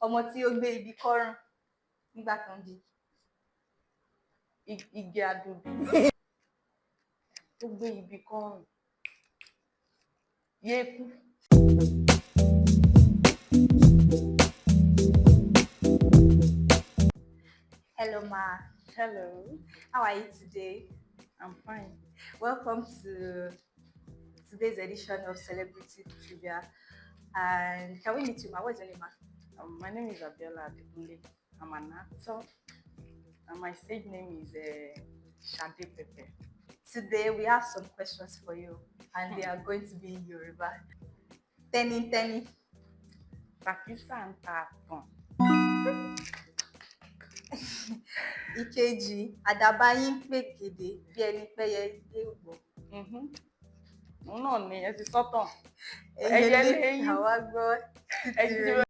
ọmọ tí ó gbé ibi kọ́rùn nígbà kan bí. Igi adubi tó gbé ibi kọ́rùn. Yékú. Hello, Ma. Hello. How are you today? I'm fine. Welcome to today's edition of Celebrity Trivia. And can we meet you, Ma? What's your name, Ma? My name is Abiola Adekunle. I'm an actor. And my stage name is Shade Pepe. Today we have some questions for you, and they are going to be in Yoruba. Tẹ́ni. Takisa ń ta àtàn. Ìkejì, àdàbà yín pèkèdè bí ẹni pẹ́yẹ dé ògbó. Òun náà ni ẹ ti sọ́tàn. Ẹyẹlé àwa gbọ́ títí rẹ̀.